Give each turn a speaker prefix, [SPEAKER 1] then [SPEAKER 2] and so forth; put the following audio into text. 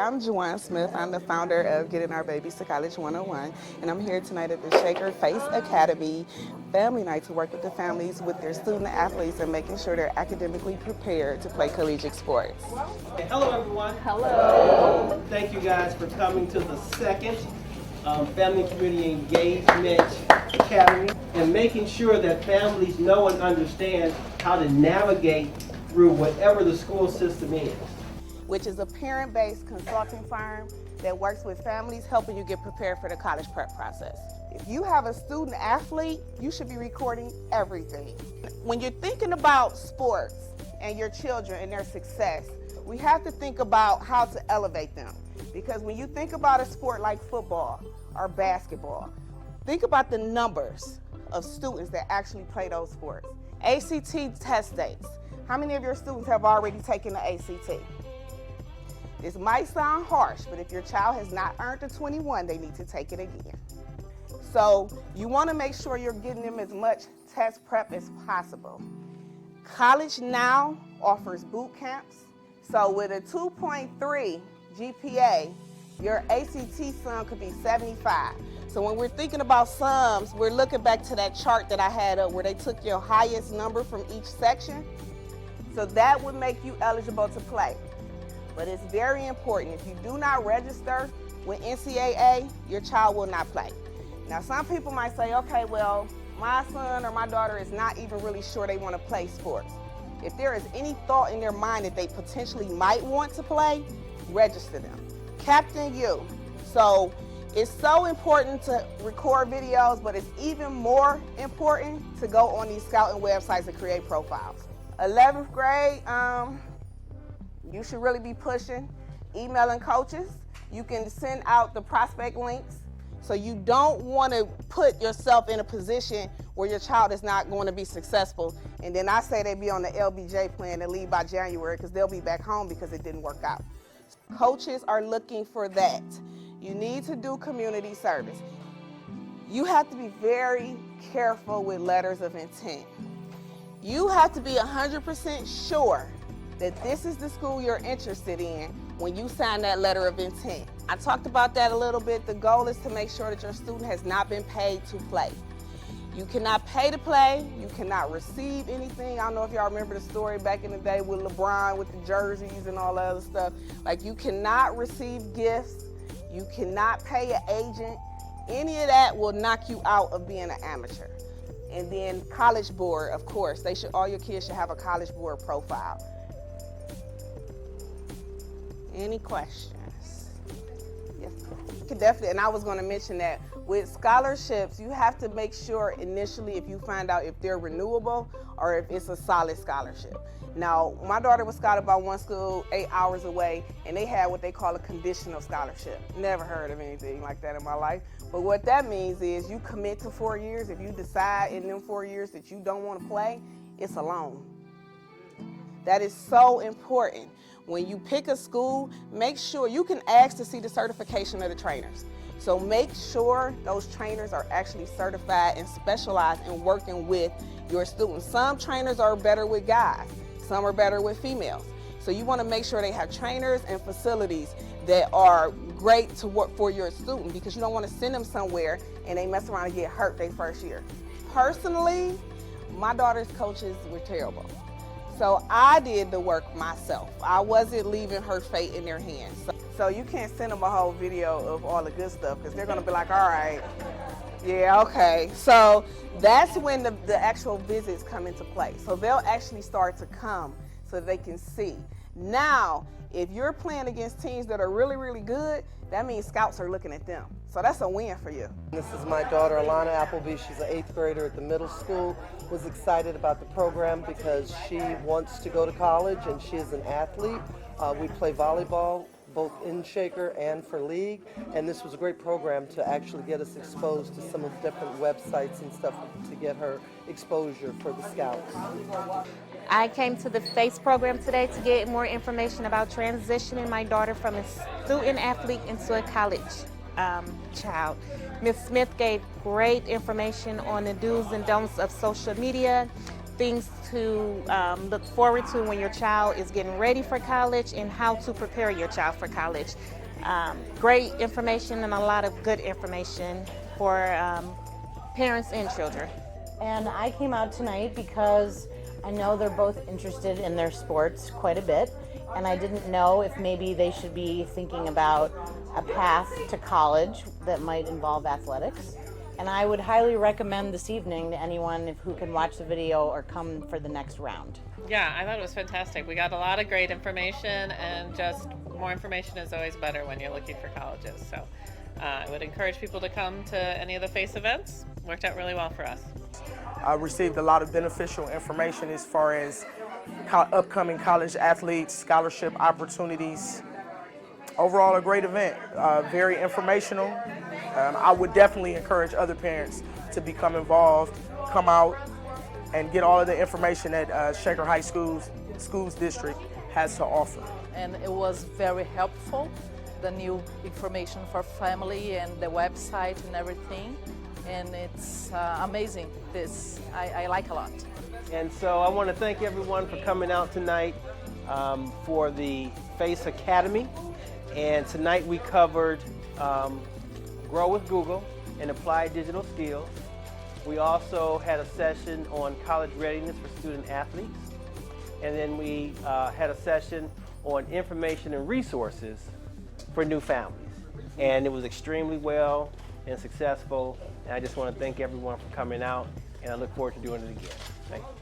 [SPEAKER 1] I'm Jowan Smith. I'm the founder of Getting Our Babies to College 101, and I'm here tonight at the Shaker Face Academy Family Night to work with the families with their student athletes and making sure they're academically prepared to play collegiate sports.
[SPEAKER 2] Hello, everyone.
[SPEAKER 3] Hello.
[SPEAKER 2] Thank you guys for coming to the second Family Community Engagement Academy and making sure that families know and understand how to navigate through whatever the school system is.
[SPEAKER 1] Which is a parent-based consulting firm that works with families helping you get prepared for the college prep process. If you have a student athlete, you should be recording everything. When you're thinking about sports and your children and their success, we have to think about how to elevate them. Because when you think about a sport like football or basketball, think about the numbers of students that actually play those sports. ACT test dates. How many of your students have already taken the ACT? This might sound harsh, but if your child has not earned the 21, they need to take it again. So you want to make sure you're getting them as much test prep as possible. College Now offers boot camps. So with a 2.3 GPA, your ACT sum could be 75. So when we're thinking about sums, we're looking back to that chart that I had up where they took your highest number from each section. So that would make you eligible to play. But it's very important. If you do not register with NCAA, your child will not play. Now, some people might say, okay, well, my son or my daughter is not even really sure they want to play sports. If there is any thought in their mind that they potentially might want to play, register them. Captain U. So it's so important to record videos, but it's even more important to go on these scouting websites and create profiles. 11th grade, you should really be pushing, emailing coaches. You can send out the prospect links. So you don't want to put yourself in a position where your child is not going to be successful. And then I say they be on the LBJ plan and leave by January because they'll be back home because it didn't work out. Coaches are looking for that. You need to do community service. You have to be very careful with letters of intent. You have to be 100% sure that this is the school you're interested in when you sign that letter of intent. I talked about that a little bit. The goal is to make sure that your student has not been paid to play. You cannot pay to play. You cannot receive anything. I don't know if y'all remember the story back in the day with LeBron with the jerseys and all that other stuff. Like, you cannot receive gifts. You cannot pay an agent. Any of that will knock you out of being an amateur. And then College Board, of course. All your kids should have a College Board profile. Any questions? Yes, you can definitely, and I was going to mention that with scholarships, you have to make sure initially if you find out if they're renewable or if it's a solid scholarship. Now, my daughter was scouted by one school 8 hours away, and they had what they call a conditional scholarship. Never heard of anything like that in my life. But what that means is you commit to 4 years. If you decide in them 4 years that you don't want to play, it's a loan. That is so important. When you pick a school, make sure you can ask to see the certification of the trainers. So make sure those trainers are actually certified and specialized in working with your students. Some trainers are better with guys, some are better with females. So you want to make sure they have trainers and facilities that are great to work for your student, because you don't want to send them somewhere and they mess around and get hurt their first year. Personally, my daughter's coaches were terrible. So I did the work myself. I wasn't leaving her fate in their hands. So you can't send them a whole video of all the good stuff because they're gonna be like, all right, yeah, okay. So that's when the actual visits come into play. So they'll actually start to come so they can see. Now, if you're playing against teams that are really, really good, that means scouts are looking at them. So that's a win for you.
[SPEAKER 3] This is my daughter, Alana Appleby. She's an 8th grader at the middle school. Was excited about the program because she wants to go to college and she is an athlete. We play volleyball both in Shaker and for league, and this was a great program to actually get us exposed to some of the different websites and stuff to get her exposure for the scouts.
[SPEAKER 4] I came to the FACE program today to get more information about transitioning my daughter from a student athlete into a college child. Ms. Smith gave great information on the do's and don'ts of social media, things to look forward to when your child is getting ready for college and how to prepare your child for college. Great information and a lot of good information for parents and children.
[SPEAKER 5] And I came out tonight because I know they're both interested in their sports quite a bit, and I didn't know if maybe they should be thinking about a path to college that might involve athletics. And I would highly recommend this evening to anyone who can watch the video or come for the next round.
[SPEAKER 6] Yeah, I thought it was fantastic. We got a lot of great information, and just more information is always better when you're looking for colleges. So I would encourage people to come to any of the FACE events. Worked out really well for us.
[SPEAKER 7] I received a lot of beneficial information as far as upcoming college athletes, scholarship opportunities. Overall, a great event, very informational. I would definitely encourage other parents to become involved, come out, and get all of the information that Shaker High Schools District has to offer.
[SPEAKER 8] And it was very helpful, the new information for family and the website and everything. And it's amazing, I like a lot.
[SPEAKER 2] And so I want to thank everyone for coming out tonight for the FACE Academy. And tonight we covered Grow with Google and Applied Digital Skills. We also had a session on college readiness for student athletes. And then we had a session on information and resources for new families. And it was extremely well and successful. And I just want to thank everyone for coming out, and I look forward to doing it again. Thank you.